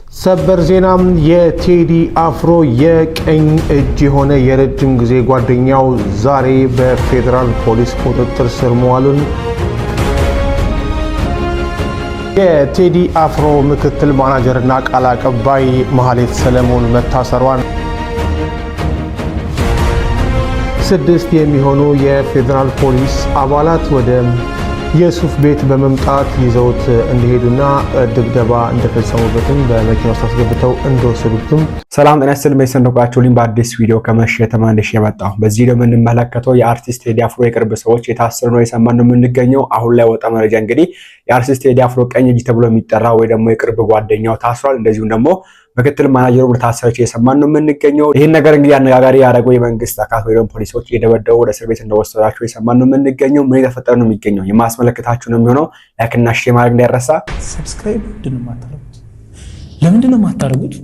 ሰበር ዜና የቴዲ አፍሮ የቀኝ እጅ የሆነ የረጅም ጊዜ ጓደኛው ዛሬ በፌደራል ፖሊስ ቁጥጥር ስር መዋሉን የቴዲ አፍሮ ምክትል ማናጀርና ቃል አቀባይ ማህሌት ሰለሞን መታሰሯን 6 የሚሆኑ የፌደራል ፖሊስ አባላት ወደ የሱፍ ቤት በመምጣት ይዘውት እንደሄዱና ድብደባ እንደፈጸሙበትም በመኪና ውስጥ አስገብተው እንደወሰዱትም ሰላም ጤና ይስጥልኝ። በሰንደቃችሁልኝ በአዲስ ቪዲዮ ከመሸ ተመልሼ የመጣሁ። በዚህ ቪዲዮ የምንመለከተው የአርቲስት ቴዲ አፍሮ የቅርብ ሰዎች የታሰሩ ነው የሰማን ነው የምንገኘው። አሁን ላይ ወጣ መረጃ እንግዲህ የአርቲስት ቴዲ አፍሮ ቀኝ እጅ ተብሎ የሚጠራ ወይ ደግሞ የቅርብ ጓደኛው ታስሯል። እንደዚሁም ደግሞ ምክትል ማናጀሩ እንደታሰረች የሰማን ነው የምንገኘው። ይሄን ነገር እንግዲህ አነጋጋሪ ያደረገው የመንግስት አካል ወይ ደግሞ ፖሊሶች እየደበደቡ ወደ እስር ቤት እንደወሰዷቸው የሰማን ነው የምንገኘው። ምን የተፈጠረ ነው የሚገኘው የማስመለከታችሁ ነው የሚሆነው። ላይክ እና ሼር ማድረግ እንዳይረሳ። ሰብስክራይብ ለምንድን ነው የማታደርጉት?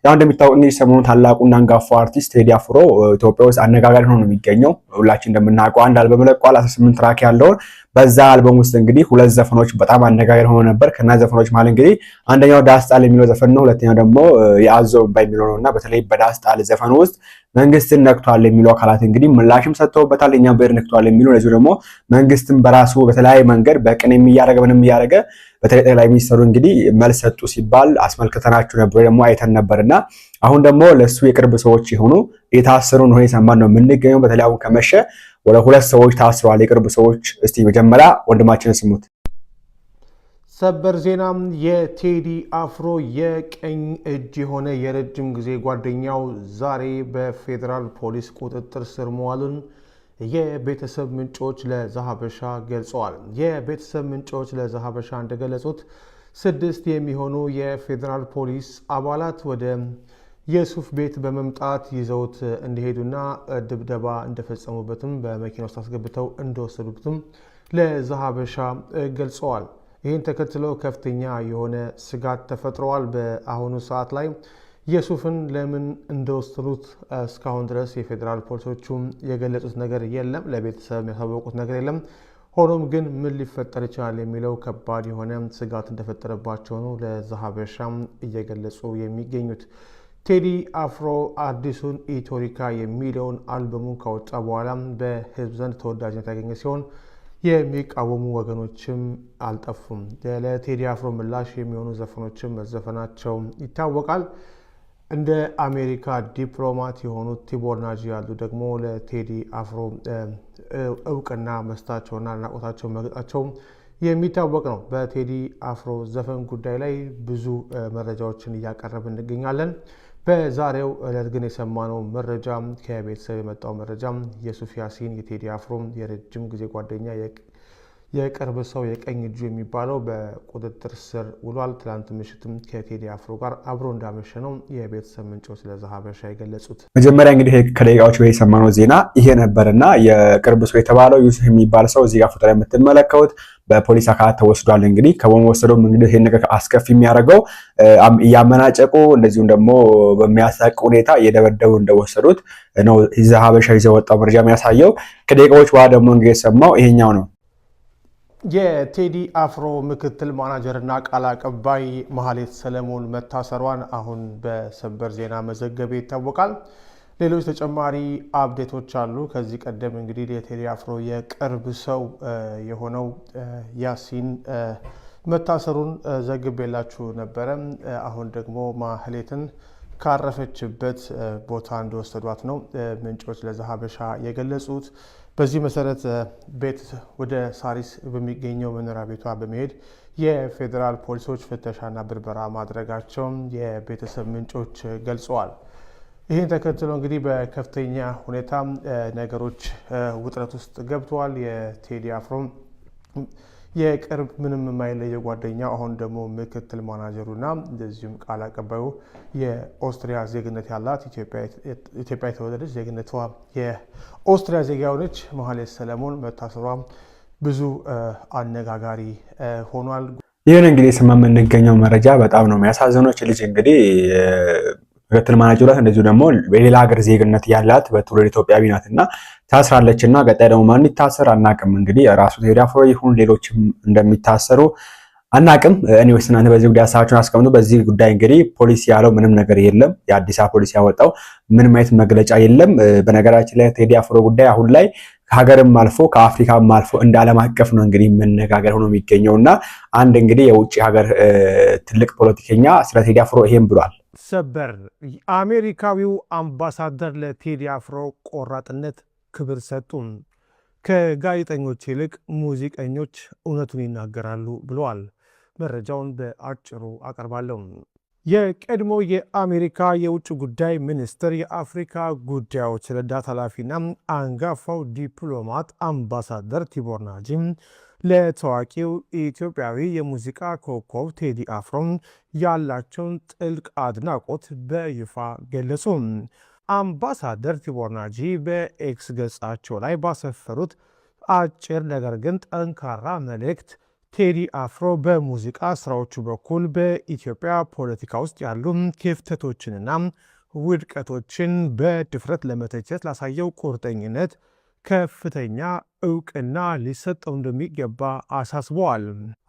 ያው እንደሚታወቀው እንግዲህ ሰሞኑን ታላቁና አንጋፋው አርቲስት ቴዲ አፍሮ ኢትዮጵያ ውስጥ አነጋጋሪ ሆኖ ነው የሚገኘው። ሁላችን እንደምናውቀው አንድ አልበም ለቋል 18 ትራክ ያለው። በዛ አልበም ውስጥ እንግዲህ 2 ዘፈኖች በጣም አነጋጋሪ ሆኖ ነበር። ከና ዘፈኖች ማለት እንግዲህ አንደኛው ዳስጣል የሚለው ዘፈን ነው፣ ሁለተኛው ደግሞ የአዞው ባይ የሚለው ነውና በተለይ በዳስጣል ዘፈን ውስጥ መንግስትን ነክቷል የሚሉ አካላት እንግዲህ ምላሽም ሰጥተውበታል። እኛም ብር ነክቷል የሚሉ ለዚህ ደግሞ መንግስትን በራሱ በተለያየ መንገድ በቅን የሚያደርገ ምንም ያደረገ በተለይ ጠቅላይ ሚኒስትሩ እንግዲህ መልስ ሰጡ ሲባል አስመልክተናችሁ ነበር ደግሞ አይተን ነበርና አሁን ደግሞ ለሱ የቅርብ ሰዎች የሆኑ የታሰሩ ነው የሰማን ነው የምንገኘው። በተለይ አሁን ከመሸ ወደ 2 ሰዎች ታስረዋል የቅርብ ሰዎች። እስቲ መጀመሪያ ወንድማችንን ስሙት። ሰበር ዜና የቴዲ አፍሮ የቀኝ እጅ የሆነ የረጅም ጊዜ ጓደኛው ዛሬ በፌደራል ፖሊስ ቁጥጥር ስር መዋሉን የቤተሰብ ምንጮች ለዛሀበሻ ገልጸዋል። የቤተሰብ ምንጮች ለዛሀበሻ እንደገለጹት 6 የሚሆኑ የፌደራል ፖሊስ አባላት ወደ የሱፍ ቤት በመምጣት ይዘውት እንደሄዱና ድብደባ እንደፈጸሙበትም በመኪና ውስጥ አስገብተው እንደወሰዱበትም ለዛሀበሻ ገልጸዋል። ይህን ተከትሎ ከፍተኛ የሆነ ስጋት ተፈጥሯል። በአሁኑ ሰዓት ላይ የሱፍን ለምን እንደወሰዱት እስካሁን ድረስ የፌደራል ፖሊሶቹም የገለጹት ነገር የለም፣ ለቤተሰብ የሚያሳወቁት ነገር የለም። ሆኖም ግን ምን ሊፈጠር ይችላል የሚለው ከባድ የሆነ ስጋት እንደፈጠረባቸው ነው ለዛሀበሻም እየገለጹ የሚገኙት። ቴዲ አፍሮ አዲሱን ኢትዮሪካ የሚለውን አልበሙን ካወጣ በኋላ በህዝብ ዘንድ ተወዳጅነት ያገኘ ሲሆን የሚቃወሙ ወገኖችም አልጠፉም። ለቴዲ አፍሮ ምላሽ የሚሆኑ ዘፈኖችም መዘፈናቸው ይታወቃል። እንደ አሜሪካ ዲፕሎማት የሆኑት ቲቦር ናጂ ያሉ ደግሞ ለቴዲ አፍሮ እውቅና መስጠታቸውና አድናቆታቸው መግለጻቸው የሚታወቅ ነው። በቴዲ አፍሮ ዘፈን ጉዳይ ላይ ብዙ መረጃዎችን እያቀረብን እንገኛለን። በዛሬው ዕለት ግን የሰማነው መረጃ ከቤተሰብ የመጣው መረጃ የሱፍ ያሲን የቴዲ አፍሮ የረጅም ጊዜ ጓደኛ የቅርብ ሰው የቀኝ እጁ የሚባለው በቁጥጥር ስር ውሏል። ትላንት ምሽትም ከቴዲ አፍሮ ጋር አብሮ እንዳመሸ ነው የቤተሰብ ምንጮች ለዛሀበሻ የገለጹት። መጀመሪያ እንግዲህ ከደቂቃዎች በፊት የሰማነው ዜና ይሄ ነበርና የቅርብ ሰው የተባለው ዩሱፍ የሚባል ሰው እዚህ ጋር ፎቶ ላይ የምትመለከቱት በፖሊስ አካላት ተወስዷል። እንግዲህ ከመወሰደው እንግዲህ ይሄን ነገር አስከፊ የሚያደርገው እያመናጨቁ እንደዚሁም ደግሞ በሚያሳቅ ሁኔታ እየደበደቡ እንደወሰዱት ነው ዛሀበሻ ይዘው ወጣው መረጃ የሚያሳየው። ከደቂቃዎች በኋላ ደግሞ እንግዲህ የሰማው ይሄኛው ነው። የቴዲ አፍሮ ምክትል ማናጀርና ቃል አቀባይ ማህሌት ሰለሞን መታሰሯን አሁን በሰበር ዜና መዘገቤ ይታወቃል። ሌሎች ተጨማሪ አፕዴቶች አሉ። ከዚህ ቀደም እንግዲህ የቴዲ አፍሮ የቅርብ ሰው የሆነው ያሲን መታሰሩን ዘግቤላችሁ ነበረ። አሁን ደግሞ ማህሌትን ካረፈችበት ቦታ እንደወሰዷት ነው ምንጮች ለዛሀበሻ የገለጹት። በዚህ መሰረት ቤት ወደ ሳሪስ በሚገኘው መኖሪያ ቤቷ በመሄድ የፌዴራል ፖሊሶች ፍተሻና ብርበራ ማድረጋቸውን የቤተሰብ ምንጮች ገልጸዋል። ይህን ተከትሎ እንግዲህ በከፍተኛ ሁኔታ ነገሮች ውጥረት ውስጥ ገብተዋል። የቴዲ አፍሮ የቅርብ ምንም የማይለየ ጓደኛው አሁን ደግሞ ምክትል ማናጀሩና እንደዚሁም ቃል አቀባዩ የኦስትሪያ ዜግነት ያላት ኢትዮጵያ የተወለደች ዜግነቷ የኦስትሪያ ዜጋ የሆነች ማህሌት ሰለሞን መታሰሯ ብዙ አነጋጋሪ ሆኗል። ይህን እንግዲህ ስማ የምንገኘው መረጃ በጣም ነው የሚያሳዝነው። ልጅ እንግዲህ ምክትል ማናጀሯ እንደዚሁ ደግሞ በሌላ ሀገር ዜግነት ያላት በትውልድ ኢትዮጵያዊ ናትና ታስራለችና ቀጣይ ደግሞ ማን ይታሰር አናውቅም። እንግዲህ ራሱ ቴዲ አፍሮ ይሁን ሌሎችም እንደሚታሰሩ አናቅም። ኤኒዌይስ እናንተ በዚህ ጉዳይ ሀሳባችሁን አስቀምጡ። በዚህ ጉዳይ እንግዲህ ፖሊስ ያለው ምንም ነገር የለም። የአዲስ አበባ ፖሊስ ያወጣው ምንም አይነት መግለጫ የለም። በነገራችን ላይ ቴዲ አፍሮ ጉዳይ አሁን ላይ ከሀገርም አልፎ ከአፍሪካም አልፎ እንደ ዓለም አቀፍ ነው እንግዲህ መነጋገር ሆኖ የሚገኘውና አንድ እንግዲህ የውጭ ሀገር ትልቅ ፖለቲከኛ ስለ ቴዲ አፍሮ ይሄም ብሏል። ሰበር አሜሪካዊው አምባሳደር ለቴዲ አፍሮ ቆራጥነት ክብር ሰጡ። ከጋዜጠኞች ይልቅ ሙዚቀኞች እውነቱን ይናገራሉ ብለዋል። መረጃውን በአጭሩ አቀርባለሁ። የቀድሞ የአሜሪካ የውጭ ጉዳይ ሚኒስትር የአፍሪካ ጉዳዮች ረዳት ኃላፊና አንጋፋው ዲፕሎማት አምባሳደር ቲቦር ናጂ ለታዋቂው ኢትዮጵያዊ የሙዚቃ ኮከብ ቴዲ አፍሮ ያላቸውን ጥልቅ አድናቆት በይፋ ገለጹ። አምባሳደር ቲቦር ናጂ በኤክስ ገጻቸው ላይ ባሰፈሩት አጭር ነገር ግን ጠንካራ መልእክት ቴዲ አፍሮ በሙዚቃ ስራዎቹ በኩል በኢትዮጵያ ፖለቲካ ውስጥ ያሉ ክፍተቶችንና ውድቀቶችን በድፍረት ለመተቸት ላሳየው ቁርጠኝነት ከፍተኛ እውቅና ሊሰጠው እንደሚገባ አሳስበዋል።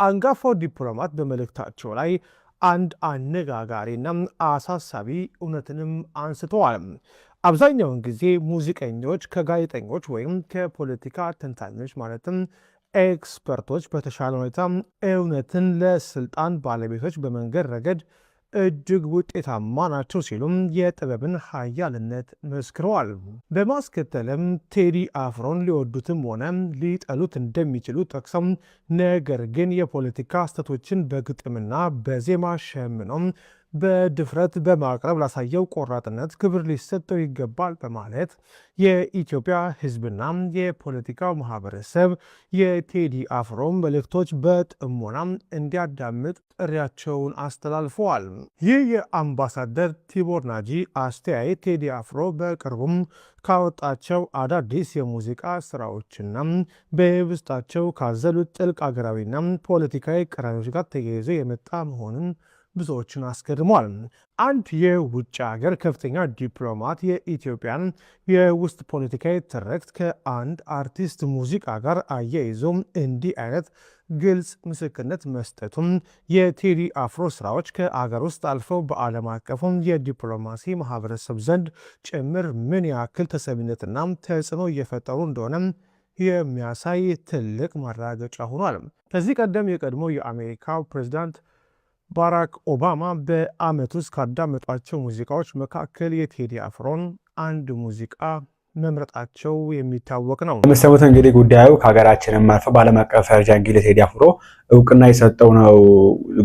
አንጋፋው ዲፕሎማት በመልእክታቸው ላይ አንድ አነጋጋሪና አሳሳቢ እውነትንም አንስተዋል። አብዛኛውን ጊዜ ሙዚቀኞች ከጋዜጠኞች ወይም ከፖለቲካ ተንታኞች ማለትም ኤክስፐርቶች በተሻለ ሁኔታ እውነትን ለስልጣን ባለቤቶች በመንገድ ረገድ እጅግ ውጤታማ ናቸው ሲሉም የጥበብን ኃያልነት መስክረዋል። በማስከተልም ቴዲ አፍሮን ሊወዱትም ሆነ ሊጠሉት እንደሚችሉ ጠቅሰው ነገር ግን የፖለቲካ ስህተቶችን በግጥምና በዜማ ሸምኖም በድፍረት በማቅረብ ላሳየው ቆራጥነት ክብር ሊሰጠው ይገባል በማለት የኢትዮጵያ ሕዝብና የፖለቲካው ማህበረሰብ የቴዲ አፍሮ መልእክቶች በጥሞና እንዲያዳምጥ ጥሪያቸውን አስተላልፈዋል። ይህ የአምባሳደር ቲቦር ናጂ አስተያየት ቴዲ አፍሮ በቅርቡም ካወጣቸው አዳዲስ የሙዚቃ ስራዎችና በውስጣቸው ካዘሉት ጥልቅ አገራዊና ፖለቲካዊ ቅራኔዎች ጋር ተያይዞ የመጣ መሆኑን ብዙዎችን አስገርሟል። አንድ የውጭ ሀገር ከፍተኛ ዲፕሎማት የኢትዮጵያን የውስጥ ፖለቲካዊ ትርክት ከአንድ አርቲስት ሙዚቃ ጋር አያይዞ እንዲህ አይነት ግልጽ ምስክርነት መስጠቱም የቴዲ አፍሮ ስራዎች ከአገር ውስጥ አልፈው በዓለም አቀፉም የዲፕሎማሲ ማህበረሰብ ዘንድ ጭምር ምን ያክል ተሰሚነትና ተጽዕኖ እየፈጠሩ እንደሆነ የሚያሳይ ትልቅ ማረጋገጫ ሆኗል። ከዚህ ቀደም የቀድሞ የአሜሪካው ፕሬዚዳንት ባራክ ኦባማ በዓመት ውስጥ ካዳመጧቸው ሙዚቃዎች መካከል የቴዲ አፍሮን አንድ ሙዚቃ መምረጣቸው የሚታወቅ ነው። የምትሰሙት እንግዲህ ጉዳዩ ከሀገራችንም አልፎ በዓለም አቀፍ ደረጃ እንግዲህ ቴዲ አፍሮ እውቅና የሰጠው ነው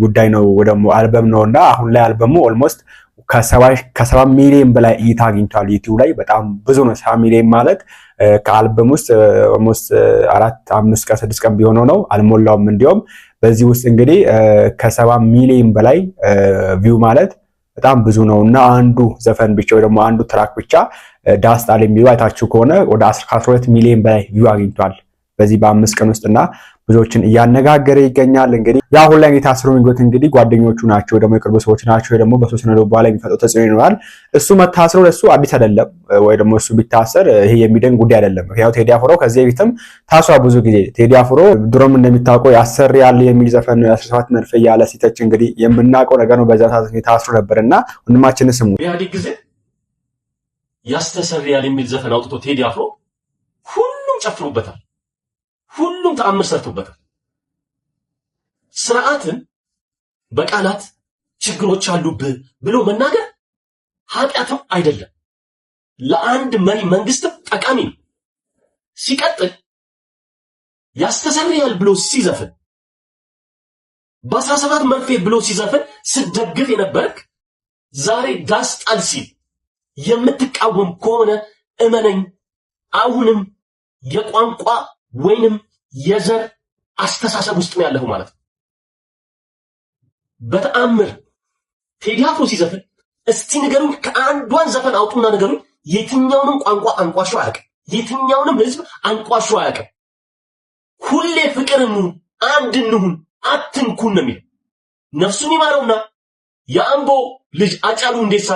ጉዳይ ነው ደግሞ አልበም ነውና አሁን ላይ አልበሙ ኦልሞስት ከ7 ሚሊዮን በላይ እይታ አግኝቷል ዩቲዩብ ላይ። በጣም ብዙ ነው። 7 ሚሊዮን ማለት ከአልበም ውስጥ ኦልሞስት 4-5 ቀን 6 ቀን ቢሆነው ነው አልሞላውም። እንዲሁም በዚህ ውስጥ እንግዲህ ከ7 ሚሊዮን በላይ ቪው ማለት በጣም ብዙ ነው እና አንዱ ዘፈን ብቻ ወይ ደግሞ አንዱ ትራክ ብቻ ዳስጣል የሚሉ አይታችሁ ከሆነ ወደ 12 ሚሊዮን በላይ ቪው አግኝቷል በዚህ በ5 ቀን ውስጥና ብዙዎችን እያነጋገረ ይገኛል። እንግዲህ ያሁን ላይ የታስሮ የሚጎት እንግዲህ ጓደኞቹ ናቸው ደግሞ የቅርብ ሰዎች ናቸው ደግሞ በሶስት ነው በኋላ የሚፈጠው ተጽዕኖ ይኖራል። እሱ መታሰሩ ለሱ አዲስ አይደለም ወይ ደግሞ እሱ ቢታሰር ይሄ የሚደንቅ ጉዳይ አይደለም። ምክንያቱም ቴዲ አፍሮ ከዚህ በፊትም ታስሯል ብዙ ጊዜ። ቴዲ አፍሮ ድሮም እንደሚታወቀው ያሰሪያል የሚል ዘፈን 17 መድፍ ያለ ሲተች እንግዲህ የምናውቀው ነገር ነው። በዛ ሰዓት ታስሮ ነበርና ወንድማችን ስሙ ኢህአዴግ ጊዜ ያስተሰርያል የሚል ዘፈን አውጥቶ ቴዲ አፍሮ ሁሉም ጨፍሩበታል። ሁሉም ተአምር ሰርቶበታል። ስርዓትን በቃላት ችግሮች አሉብህ ብሎ መናገር ኃጢአትም አይደለም፣ ለአንድ መሪ መንግስትም ጠቃሚ ነው። ሲቀጥል ያስተሰርያል ብሎ ሲዘፍን በ17 መርፌ ብሎ ሲዘፍን ስደግፍ የነበርክ ዛሬ ዳስጣል ሲል የምትቃወም ከሆነ እመነኝ አሁንም የቋንቋ ወይንም የዘር አስተሳሰብ ውስጥ ነው ያለው ማለት ነው። በተአምር ቴዲ አፍሮ ሲዘፍን እስቲ ንገሩኝ፣ ከአንዷን ዘፈን አውጡና ንገሩኝ፣ የትኛውንም ቋንቋ አንቋሾ አያውቅም፣ የትኛውንም ህዝብ አንቋሾ አያውቅም። ሁሌ ፍቅር እንሁን፣ አንድ እንሁን፣ አትንኩን ነው የሚለው። ነፍሱን ይማረውና የአምቦ ልጅ አጫሉ ሁንዴሳ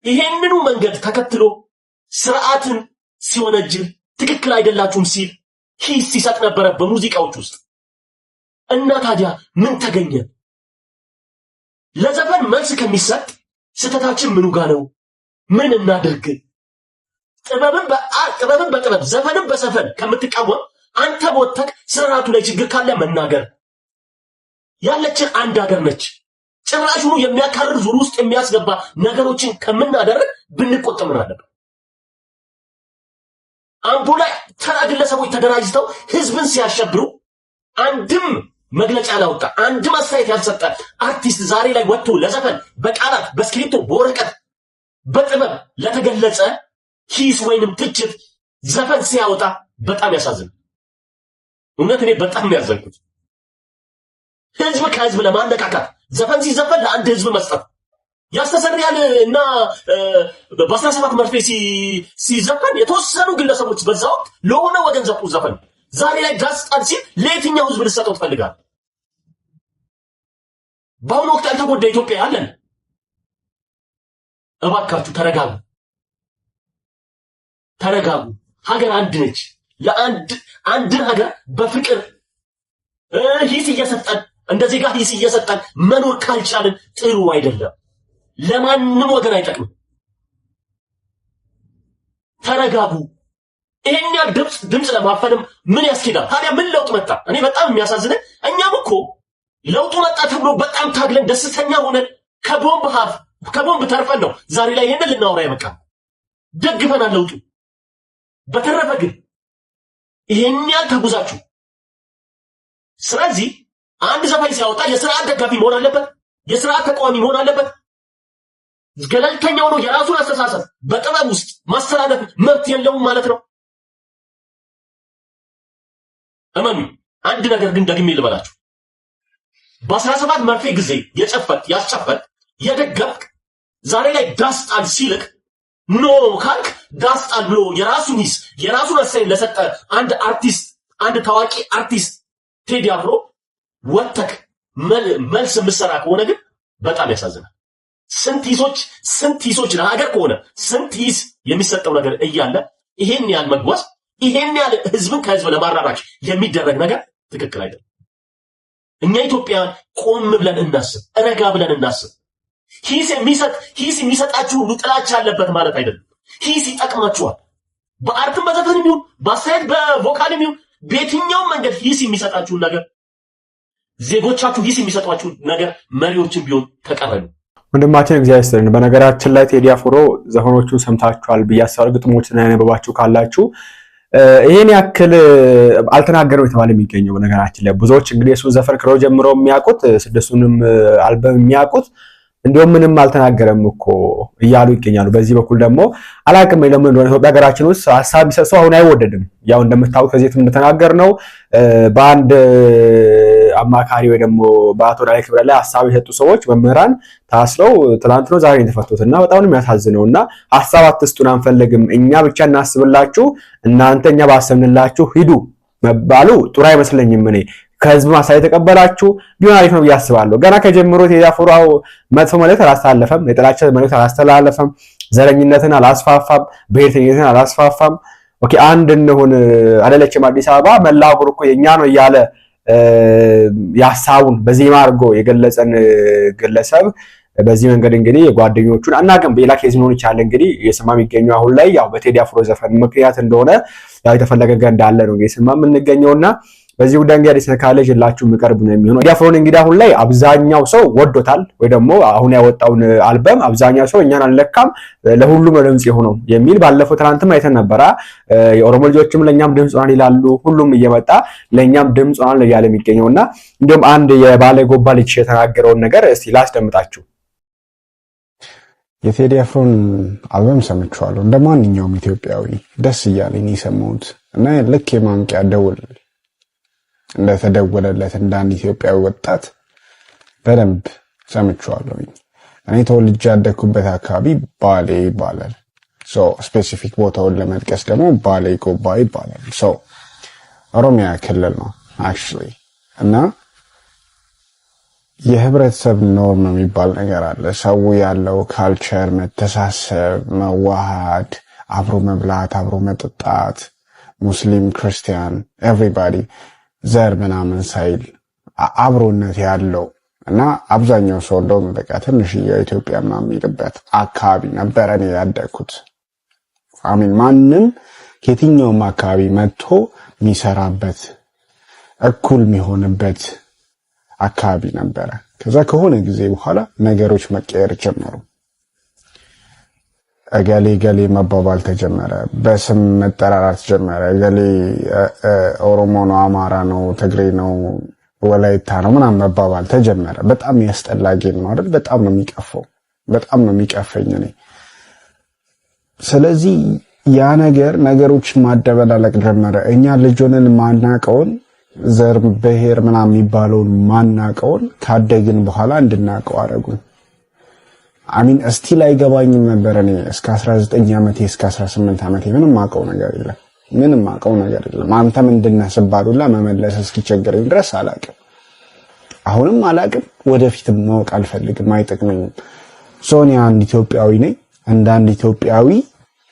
ይሄንኑ መንገድ ተከትሎ ስርዓትን ሲወነጅል ትክክል አይደላችሁም ሲል ሂስ ሲሰጥ ነበረ በሙዚቃዎች ውስጥ። እና ታዲያ ምን ተገኘ? ለዘፈን መልስ ከሚሰጥ ስተታችን ምኑ ጋር ነው? ምን እናድርግ? ጥበብን በጥበብ ዘፈንን በዘፈን ከምትቃወም አንተ ወጥተህ ስርዓቱ ላይ ችግር ካለ መናገር። ያለችን አንድ ሀገር ነች። ጭራሹኑ የሚያካርር ዙር ውስጥ የሚያስገባ ነገሮችን ከምናደርግ ብንቆጠብ አለብን። አምቦ ላይ ተራ ግለሰቦች ተደራጅተው ህዝብን ሲያሸብሩ አንድም መግለጫ ያላወጣ አንድም አስተያየት ያልሰጠ አርቲስት ዛሬ ላይ ወጥቶ ለዘፈን በቃላት በስክሪፕቶ በወረቀት በጥበብ ለተገለጸ ሂስ ወይንም ትችት ዘፈን ሲያወጣ በጣም ያሳዝን። እውነት እኔ በጣም ያዘንኩት ህዝብ ከህዝብ ለማነቃቃት ዘፈን ሲዘፈን ለአንድ ህዝብ መስጠት ያስተሰርያል እና በ17 መርፌ ሲዘፈን የተወሰኑ ግለሰቦች በዛው ለሆነ ወገን ዘፉ ዘፈን ዛሬ ላይ ዳስጣል ሲል ለየትኛው ህዝብ ልሰጠው ትፈልጋል? በአሁኑ ወቅት ያልተጎዳ ኢትዮጵያ ያለን እባካችሁ ተረጋጉ። ሀገር አንድ ነች። አንድን ሀገር በፍቅር ሂስ እየሰጠን እንደዚህ ጋር ሂስ እየሰጠን መኖር ካልቻልን ጥሩ አይደለም። ለማንም ወገን አይጠቅምም። ተረጋጉ። ይሄን ያህል ድምጽ ለማፈንም ምን ያስኬዳል? ታዲያ ምን ለውጥ መጣ? እኔ በጣም የሚያሳዝነኝ እኛም እኮ ለውጡ መጣ ተብሎ በጣም ታግለን ደስተኛ ሆነን ከቦምብ ተርፈን ነው ዛሬ ላይ ይሄንን ልናወራ የበቃ ደግፈናል ለውጡ። በተረፈ ግን ይሄን ያህል ተጉዛችሁ ስለዚህ አንድ ዘፋኝ ሲያወጣ የስርዓት ደጋፊ መሆን አለበት፣ የስርዓት ተቃዋሚ መሆን አለበት። ገለልተኛው ነው የራሱን አስተሳሰብ በጥበብ ውስጥ ማስተላለፍ መብት የለውም ማለት ነው። እመኑ። አንድ ነገር ግን ደግሜ ልበላችሁ፣ በ17 መርፌ ጊዜ ያስጨፈት የደገፍክ ዛሬ ላይ ዳስጣል ሲልክ ኖ ካልክ ዳስጣል ብሎ የራሱን አስተያየት ለሰጠ አንድ አርቲስት አንድ ታዋቂ አርቲስት ቴዲ አፍሮ ወጥተህ መልስ የምትሰራ ከሆነ ግን በጣም ያሳዝናል። ስንት ሂሶች ለሀገር ከሆነ ስንት ሂስ የሚሰጠው ነገር እያለ ይሄን ያህል መጓዝ ይሄን ያህል ህዝብን ከህዝብ ለማራራቅ የሚደረግ ነገር ትክክል አይደለም። እኛ ኢትዮጵያውያን ቆም ብለን እናስብ፣ ረጋ ብለን እናስብ። ሂስ የሚሰጣችሁ ሁሉ ጥላቻ አለበት ማለት አይደለም። ሂስ ይጠቅማችኋል። በአርትም በዘፈንም ይሁን በአስተያየት በቮካልም ይሁን በየትኛውም መንገድ ሂስ የሚሰጣችሁን ነገር ዜጎቻችሁ ሂስ የሚሰጧችሁ ነገር መሪዎችን ቢሆን ተቀበሉ። ወንድማችን እግዚአብሔር ይስጥልን። በነገራችን ላይ ቴዲ አፍሮ ዘፈኖቹን ሰምታችኋል ብዬ አስባለሁ። ግጥሞችን ያነበባችሁ ካላችሁ ይሄን ያክል አልተናገረው የተባለ የሚገኘው በነገራችን ላይ ብዙዎች እንግዲህ እሱ ዘፈን ክሮ ጀምሮ የሚያውቁት ስድስቱንም አልበም የሚያውቁት እንደውም ምንም አልተናገረም እኮ እያሉ ይገኛሉ። በዚህ በኩል ደግሞ አላቅም ለምን እንደሆነ ኢትዮጵያ ሀገራችን ውስጥ ሐሳብ ቢሰጠው አሁን አይወደድም። ያው እንደምታውቁት ከዚህ እንደተናገር ነው በአንድ አማካሪ ወይ ደግሞ በአቶ ዳዊት ክብረ ላይ ሐሳብ የሰጡ ሰዎች መምህራን ታስረው ትላንት ነው ዛሬ የተፈቱትና በጣም ነው የሚያሳዝነውና ሐሳብ አትስጡን አንፈልግም፣ እኛ ብቻ እናስብላችሁ፣ እናንተ እኛ ባሰብንላችሁ ሂዱ መባሉ ጥሩ አይመስለኝም። እኔ ከህዝብ ማሳይ ተቀበላችሁ ቢሆን አሪፍ ነው ያስባለሁ። ገና ከጀምሮ ቴዲ አፍሮ መጥፎ መልእክት አላስተላለፈም፣ የጥላቻ መልእክት አላስተላለፈም፣ ዘረኝነትን አላስፋፋም፣ ብሔርተኝነትን አላስፋፋም። ኦኬ አንድ እንሁን አይደለችም አዲስ አበባ መላው አገር እኮ የኛ ነው እያለ ያሳቡን በዜማ አድርጎ የገለጸን ግለሰብ በዚህ መንገድ እንግዲህ የጓደኞቹን አናገም በሌላ ኬዝ ሆኖ ይቻላል እንግዲህ የሰማ የሚገኘው አሁን ላይ ያው በቴዲ አፍሮ ዘፈን ምክንያት እንደሆነ ያው የተፈለገ ገ እንዳለ ነው የሰማ የምንገኘውና በዚህ ጉዳይ እንግዲህ ተካለ ይላችሁ ምቀርብ ነው የሚሆነው። ቴዲ አፍሮን እንግዲህ አሁን ላይ አብዛኛው ሰው ወዶታል ወይ ደግሞ አሁን ያወጣውን አልበም አብዛኛው ሰው እኛን አልለካም ለሁሉም ድምጽ የሆነው የሚል ባለፈው ትናንትም አይተን ነበር። የኦሮሞ ልጆችም ለኛም ድምጽ ሆናል ይላሉ። ሁሉም እየመጣ ለኛም ድምጽ ሆናል ያለ የሚገኘውና እንዲሁም አንድ የባለ ጎባ ልጅ የተናገረውን ነገር እስቲ ላስደምጣችሁ። የቴዲ አፍሮን አልበም ሰምቼዋለሁ እንደማንኛውም ኢትዮጵያዊ ደስ እያለኝ የሰማሁት እና ልክ የማንቂያ ደውል እንደተደወለለት እንዳንድ ኢትዮጵያዊ ወጣት በደንብ ሰምቼዋለሁ። እኔ ተወልጄ ያደኩበት አካባቢ ባሌ ይባላል። ስፔሲፊክ ቦታውን ለመጥቀስ ደግሞ ባሌ ጎባ ይባላል። ኦሮሚያ ክልል ነው actually እና የህብረተሰብ ኖርም የሚባል ነገር አለ። ሰው ያለው ካልቸር መተሳሰብ፣ መዋሃድ፣ አብሮ መብላት፣ አብሮ መጠጣት፣ ሙስሊም ክርስቲያን ኤቭሪባዲ ዘር ምናምን ሳይል አብሮነት ያለው እና አብዛኛው ሰው እንደውም በቃ ትንሽ የኢትዮጵያ የሚልበት አካባቢ ነበር እኔ ያደኩት። አሚን ማንም ከየትኛውም አካባቢ መጥቶ የሚሰራበት እኩል የሚሆንበት አካባቢ ነበረ። ከዛ ከሆነ ጊዜ በኋላ ነገሮች መቀየር ጀመሩ። እገሌ ገሌ መባባል ተጀመረ፣ በስም መጠራራት ጀመረ። እገሌ ኦሮሞ ነው፣ አማራ ነው፣ ትግሬ ነው፣ ወላይታ ነው ምናምን መባባል ተጀመረ። በጣም ያስጠላጊ ነው አይደል? በጣም ነው የሚቀፈው፣ በጣም ነው የሚቀፈኝ እኔ። ስለዚህ ያ ነገሮች ማደበላለቅ ጀመረ። እኛ ልጆንን ማናቀውን ዘር ብሔር ምናምን የሚባለውን ማናቀውን ካደግን በኋላ እንድናቀው አደረጉን። አሚን እስቲል አይገባኝም ነበር እኔ እስከ 19 ዓመቴ እስከ 18 ዓመቴ ምንም ማቀው ነገር የለም። አንተ ምንድነህ ስባሉላ መመለስ እስኪቸገረኝ ድረስ አላቅም። አሁንም አላቅም፣ ወደፊትም ማወቅ አልፈልግም፣ አይጠቅመኝም። ሶኒያ አንድ ኢትዮጵያዊ ነኝ። እንደ አንድ ኢትዮጵያዊ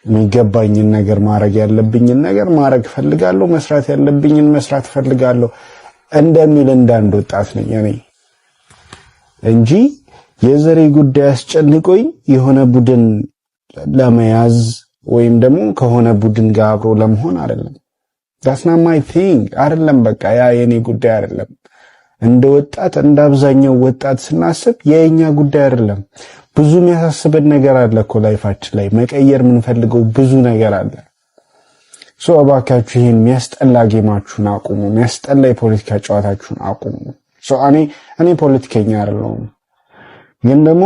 የሚገባኝን ነገር ማድረግ ያለብኝን ነገር ማድረግ ፈልጋለሁ፣ መስራት ያለብኝን መስራት ፈልጋለሁ እንደሚል እንዳንድ ወጣት ነኝ እኔ እንጂ የዘሬ ጉዳይ አስጨንቆኝ የሆነ ቡድን ለመያዝ ወይም ደግሞ ከሆነ ቡድን ጋር አብሮ ለመሆን አይደለም። that's not my thing አይደለም። በቃ ያ የኔ ጉዳይ አይደለም። እንደ ወጣት እንደ አብዛኛው ወጣት ስናስብ የኛ ጉዳይ አይደለም። ብዙ የሚያሳስበን ነገር አለ እኮ ላይፋችን ላይ መቀየር የምንፈልገው ብዙ ነገር አለ። እባካችሁ ይሄን የሚያስጠላ ጌማችሁን አቁሙ፣ የሚያስጠላ የፖለቲካ ጨዋታችሁን አቁሙ። እኔ ፖለቲከኛ አይደለሁም፣ ግን ደግሞ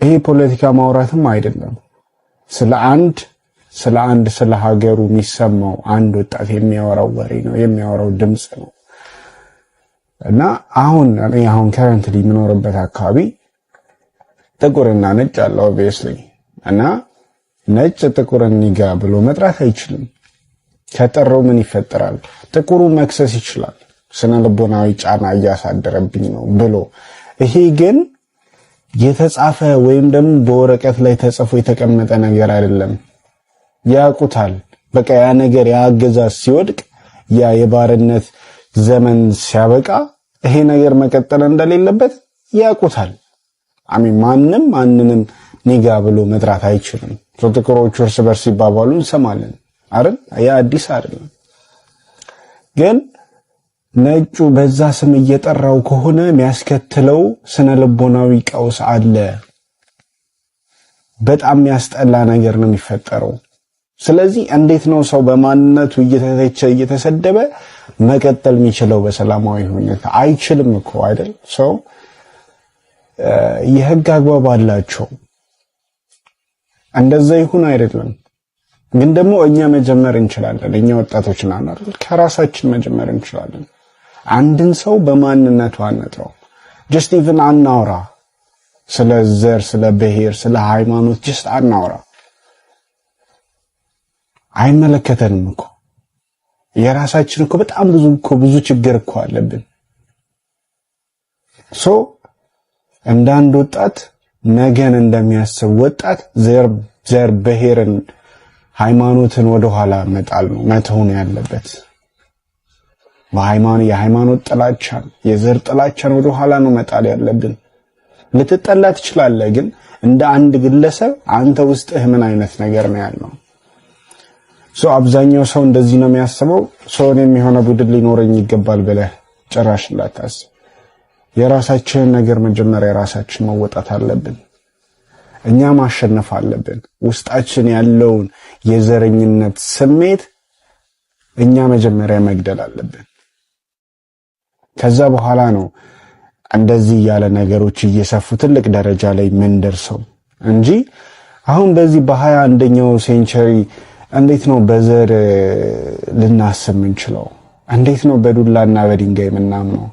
ይሄ ፖለቲካ ማውራትም አይደለም። ስለ ሀገሩ የሚሰማው አንድ ወጣት የሚያወራው ወሬ ነው፣ የሚያወራው ድምጽ ነው። እና አሁን ከረንትሊ የምኖርበት አካባቢ ጥቁርና ነጭ አለ obviously። እና ነጭ ጥቁርን ኒጋ ብሎ መጥራት አይችልም። ከጠራው ምን ይፈጠራል? ጥቁሩ መክሰስ ይችላል፣ ስነ ልቦናዊ ጫና እያሳደረብኝ ነው ብሎ። ይሄ ግን የተጻፈ ወይም ደግሞ በወረቀት ላይ ተጽፎ የተቀመጠ ነገር አይደለም። ያቁታል። በቃ ያ ነገር ያገዛዝ ሲወድቅ፣ ያ የባርነት ዘመን ሲያበቃ ይሄ ነገር መቀጠል እንደሌለበት ያቁታል። ማንንም ኒጋ ብሎ መጥራት አይችልም። ጥቁሮቹ እርስ በርስ ሲባባሉ እንሰማለን አይደል? ያ አዲስ አይደለም። ግን ነጩ በዛ ስም እየጠራው ከሆነ የሚያስከትለው ስነ ልቦናዊ ቀውስ አለ። በጣም ያስጠላ ነገር ነው የሚፈጠረው። ስለዚህ እንዴት ነው ሰው በማንነቱ እየተሰደበ መቀጠል የሚችለው በሰላማዊ ሁኔታ? አይችልም እኮ አይደል? ሰው የህግ አግባብ አላቸው። እንደዛ ይሁን አይደለም። ግን ደግሞ እኛ መጀመር እንችላለን። እኛ ወጣቶች ነን አይደል? ከራሳችን መጀመር እንችላለን። አንድን ሰው በማንነቱ አንጥራው። just even አናውራ። ስለ ዘር፣ ስለ ብሔር፣ ስለ ሃይማኖት just አናውራ። አይመለከተንም እኮ የራሳችን እኮ በጣም ብዙ ችግር እኮ አለብን። እንደ አንድ ወጣት ነገን እንደሚያስብ ወጣት ዘር ብሔርን ሃይማኖትን ወደ ኋላ መተው ነው ያለበት። የሃይማኖት ጥላቻን የዘር ጥላቻን ወደ ኋላ ነው መጣል ያለብን። ልትጠላ ትችላለህ፣ ግን እንደ አንድ ግለሰብ አንተ ውስጥህ ምን አይነት ነገር ነው ያለው? አብዛኛው ሰው እንደዚህ ነው የሚያስበው። ሰውን የሚሆነ ቡድን ሊኖረኝ ይገባል ብለህ ጭራሽ እንዳታስብ። የራሳችንን ነገር መጀመሪያ ራሳችን መወጣት አለብን። እኛ ማሸነፍ አለብን። ውስጣችን ያለውን የዘረኝነት ስሜት እኛ መጀመሪያ መግደል አለብን። ከዛ በኋላ ነው እንደዚህ ያለ ነገሮች እየሰፉ ትልቅ ደረጃ ላይ ምን ደርሰው እንጂ አሁን በዚህ በ21ኛው ሴንቸሪ እንዴት ነው በዘር ልናስብ ምንችለው? እንዴት ነው በዱላና በድንጋይ ምናምነው?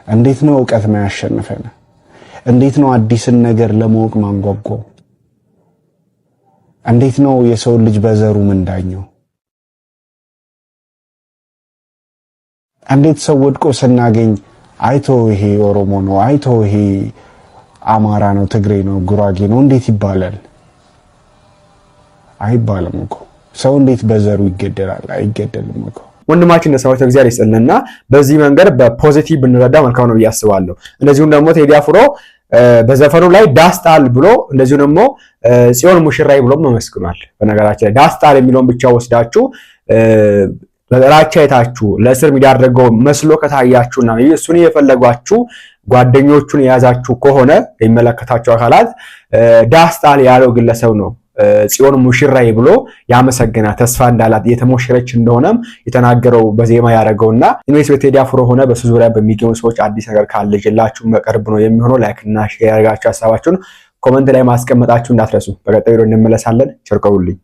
እንዴት ነው ዕውቀት ማያሸንፈን? እንዴት ነው አዲስን ነገር ለማወቅ ማንጓጓ? እንዴት ነው የሰው ልጅ በዘሩ ምንዳኘው? እንዴት ሰው ወድቆ ስናገኝ አይቶ ይሄ ኦሮሞ ነው፣ አይቶ ይሄ አማራ ነው፣ ትግሬ ነው፣ ጉራጌ ነው እንዴት ይባላል? አይባልም እኮ። ሰው እንዴት በዘሩ ይገደላል? አይገደልም እኮ። ወንድማችን ነሳው እግዚአብሔር ይስጥልንና በዚህ መንገድ በፖዚቲቭ ብንረዳ መልካም ነው ያስባለሁ። እንደዚሁም ደግሞ ቴዲ አፍሮ በዘፈኑ ላይ ዳስጣል ብሎ እንደዚሁ ደግሞ ጽዮን ሙሽራይ ብሎ መስክኗል። በነገራችን ላይ ዳስጣል የሚለውን ብቻ ወስዳችሁ ለራቻ የታችሁ ለእስር የሚዳረገው መስሎ ከታያችሁና እሱን የፈለጓችሁ ጓደኞቹን የያዛችሁ ከሆነ የሚመለከታችሁ አካላት ዳስጣል ያለው ግለሰብ ነው ጽዮን ሙሽራይ ብሎ ያመሰገና ተስፋ እንዳላት የተሞሸረች እንደሆነም የተናገረው በዜማ ያደረገውና ኢንዌስ በቴዲ አፍሮ ሆነ በሱ ዙሪያ በሚገኙ ሰዎች አዲስ ነገር ካለ ይላችሁ መቀርብ ነው የሚሆነው። ላይክ እና ሼር ያርጋችሁ ሐሳባችሁን ኮሜንት ላይ ማስቀመጣችሁ እንዳትረሱ። በቀጣዩ ቪዲዮ እንመለሳለን። ቸር ቆዩልኝ።